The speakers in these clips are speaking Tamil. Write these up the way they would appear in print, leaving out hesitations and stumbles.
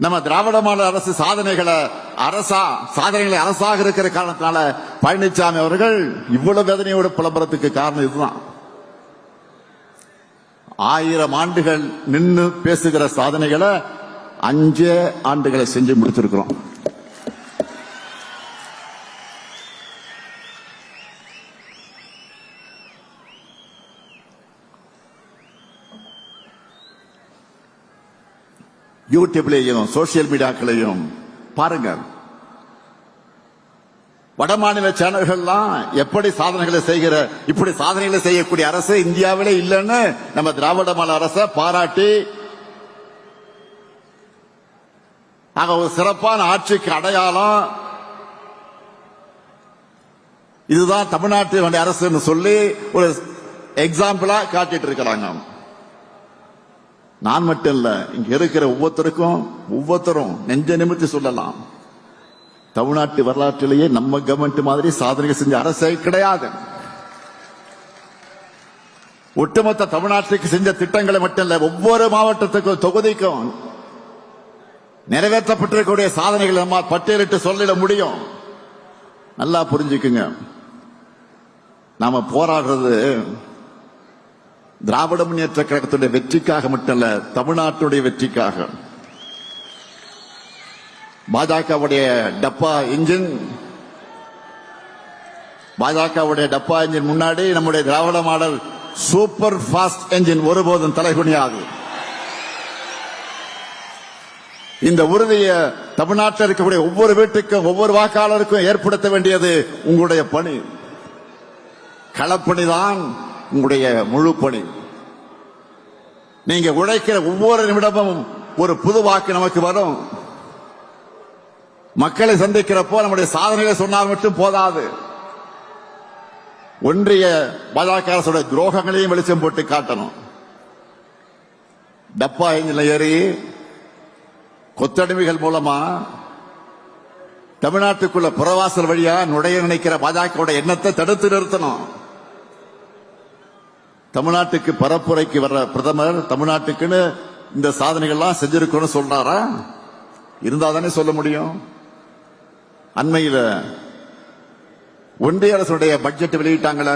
நம்ம திராவிட மாடல் அரசு சாதனைகளை அரசாக இருக்கிற காரணத்தினால பழனிசாமி அவர்கள் இவ்வளவு வேதனையோட புலம்புறதுக்கு காரணம் இதுதான். 1000 ஆண்டுகள் நின்று பேசுகிற சாதனைகளை 5 ஆண்டுகளை செஞ்சு முடிச்சிருக்கிறோம். யூடியூப்லையும் சோசியல் மீடியாக்களையும் பாருங்க. வடமாநில சேனல்கள்லாம் எப்படி சாதனைகளை இப்படி சாதனைகளை செய்யக்கூடிய அரசு இந்தியாவிலே இல்லைன்னு நம்ம திராவிட மாடல் அரசை பாராட்டி ஒரு சிறப்பான ஆட்சிக்கு அடையாளம் இதுதான் தமிழ்நாட்டு அரசுன்னு சொல்லி ஒரு எக்ஸாம்பிளா காட்டிட்டு இருக்கிறாங்க. நான் மட்டும் இல்ல, இங்க இருக்கிற ஒவ்வொருத்தரும் நெஞ்ச நிமிர்த்தி சொல்லலாம், தமிழ்நாட்டு வரலாற்றிலேயே நம்ம கவர்மெண்ட் மாதிரி சாதனைகள் செஞ்ச அரசே கிடையாது. ஒட்டுமொத்த தமிழ்நாட்டுக்கு செஞ்ச திட்டங்களை மட்டும் இல்ல, ஒவ்வொரு மாவட்டத்துக்கும் தொகுதிக்கும் நிறைவேற்றப்பட்டிருக்கக்கூடிய சாதனைகளை நம்ம பட்டியலிட்டு சொல்லிட முடியும். நல்லா புரிஞ்சுக்குங்க, நாம போராடுறது திராவிட முன்னேற்ற கழகத்துடைய வெற்றிக்காக மட்டுமல்ல, தமிழ்நாட்டுடைய வெற்றிக்காக. பாஜகவுடைய டப்பா இன்ஜின் முன்னாடி நம்முடைய திராவிட மாடல் சூப்பர் பாஸ்ட் என்ஜின் ஒருபோதும் தலைகுனியாது. இந்த உறுதியை தமிழ்நாட்டில் இருக்கக்கூடிய ஒவ்வொரு வீட்டுக்கும் ஒவ்வொரு வாக்காளருக்கும் ஏற்படுத்த வேண்டியது உங்களுடைய பணி. களப்பணிதான் உங்களுடைய முழு பணி. நீங்க உழைக்கிற ஒவ்வொரு நிமிடமும் ஒரு புது வாக்கு நமக்கு வரும். மக்களை சந்திக்கிறப்போ நம்முடைய சாதனைகளை சொன்னால் மட்டும் போதாது, ஒன்றிய பாஜக அரசுடைய துரோகங்களையும் வெளிச்சம் போட்டு காட்டணும். டப்பா இன்ஜின்ல ஏறி கொத்தடிமைகள் மூலமா தமிழ்நாட்டுக்குள்ள புறவாசல் வழியா நுழைய நினைக்கிற பாஜக எண்ணத்தை தடுத்து நிறுத்தணும். தமிழ்நாட்டுக்கு பரப்புரைக்கு வர்ற பிரதமர் தமிழ்நாட்டுக்குன்னு இந்த சாதனைகள்லாம் செஞ்சிருக்கணும் சொல்றாரா? இருந்தா தானே சொல்ல முடியும். அண்மையில் ஒன்றிய அரசுடைய பட்ஜெட் வெளியிட்டாங்களா?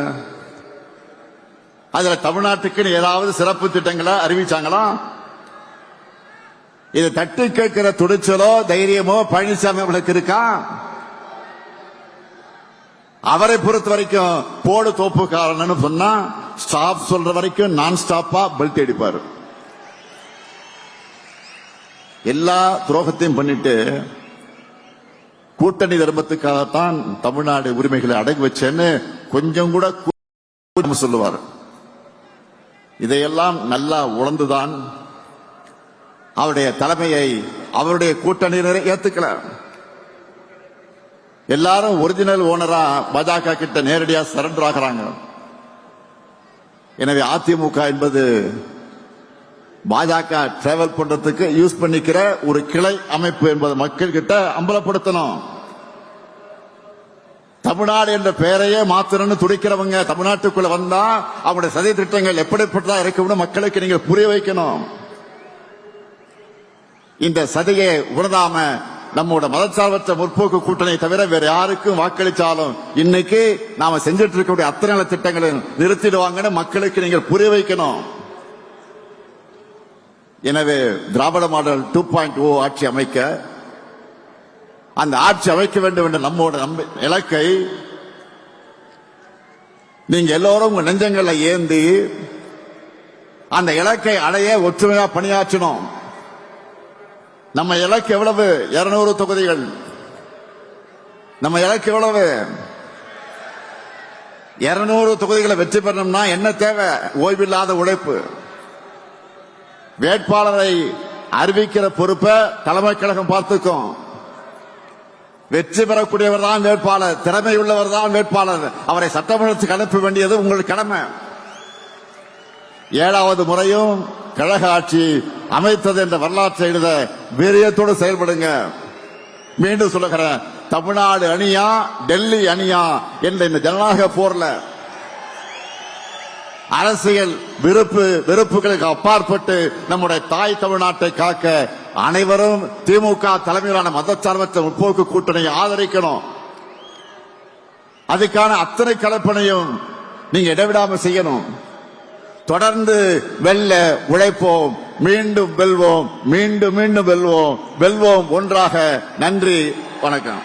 அதுல தமிழ்நாட்டுக்குன்னு ஏதாவது சிறப்பு திட்டங்களை அறிவிச்சாங்களா? இதை தட்டி கேட்கிற துணிச்சலோ தைரியமோ பழனிசாமி அவர்களுக்கு இருக்கா? அவரை பொறுத்த வரைக்கும் போடு தோப்புக்காரன்னு சொன்னா ஸ்டாப் சொல்ற வரைக்கும் நான் ஸ்டாப்பா பெல்ட் அடிப்பாரு. எல்லா துரோகத்தையும் பண்ணிட்டு கூட்டணி தர்மத்துக்காகத்தான் தமிழ்நாடு உரிமைகளை அடங்கி வச்சேன்னு கொஞ்சம் கூட சொல்லுவார். இதையெல்லாம் நல்லா உணர்ந்துதான் அவருடைய தலைமையை அவருடைய கூட்டணியினரை ஏத்துக்கல. எல்லாரும் ஒரிஜினல் ஓனரா பாஜக கிட்ட நேரடியா சரண்டர் ஆகிறாங்க. எனவே அதிமுக என்பது பாஜக டிராவல் பண்றதுக்கு யூஸ் பண்ணிக்கிற ஒரு கிளை அமைப்பு என்பது மக்கள் கிட்ட அம்பலப்படுத்தணும். தமிழ்நாடு என்ற பெயரையே மாத்தணும்னு துடிக்கிறவங்க தமிழ்நாட்டுக்குள்ள வந்தா அவங்களுடைய சதி திட்டங்கள் எப்படிப்பட்டதா இருக்கும்னு மக்களுக்கு நீங்க புரிய வைக்கணும். இந்த சதியை உணராம நம்மோட மதச்சார்பற்ற முற்போக்கு கூட்டணி தவிர வேற யாருக்கும் வாக்களிச்சாலும் இன்னைக்கு நாம செஞ்சிட்டு இருக்கக்கூடிய அத்தனை நல்ல திட்டங்களை நிறுத்திடுவாங்கன்னு மக்களுக்கு நீங்கள் புரிய வைக்கணும். எனவே திராவிட மாடல் 2.0 ஆட்சி அமைக்க, அந்த ஆட்சி அமைக்க வேண்டும் என்ற நம்மோட இலக்கை நீங்க எல்லோரும் உங்க நெஞ்சங்களை ஏந்தி அந்த இலக்கை அடைய ஒற்றுமையா பணியாற்றணும். நம்ம இலக்கு எவ்வளவு? 200 தொகுதிகள். நம்ம இலக்கு எவ்வளவு? 200 தொகுதிகளை வெற்றி பெறணும்னா என்ன தேவை? ஓய்வில்லாத உழைப்பு. வேட்பாளரை அறிவிக்கிற பொறுப்பை தலைமை கழகம் பார்த்துக்கும். வெற்றி பெறக்கூடியவர் தான் வேட்பாளர், திறமை உள்ளவர் தான் வேட்பாளர். அவரை சட்டமன்றத்துக்கு அனுப்ப வேண்டியது உங்கள் கடமை. 7வது முறையும் கழக ஆட்சி அமைத்தது என்ற வரலாற்றை எழுத வீரியத்தோடு செயல்படுங்க. மீண்டும் சொல்லுகிறேன், தமிழ்நாடு அணியா டெல்லி அணியா என்ற இந்த ஜனநாயக போர்ல அரசியல் வெறுப்புகளுக்கு அப்பாற்பட்டு நம்முடைய தாய் தமிழ்நாட்டை காக்க அனைவரும் திமுக தலைமையிலான மதச்சார்பற்ற முற்போக்கு கூட்டணியை ஆதரிக்கணும். அதுக்கான அத்தனை கலப்பணையும் நீங்க இடைவிடாம செய்யணும். தொடர்ந்து வெல்ல உழைப்போம், மீண்டும் வெல்வோம், மீண்டும் மீண்டும் வெல்வோம், வெல்வோம் ஒன்றாக. நன்றி, வணக்கம்.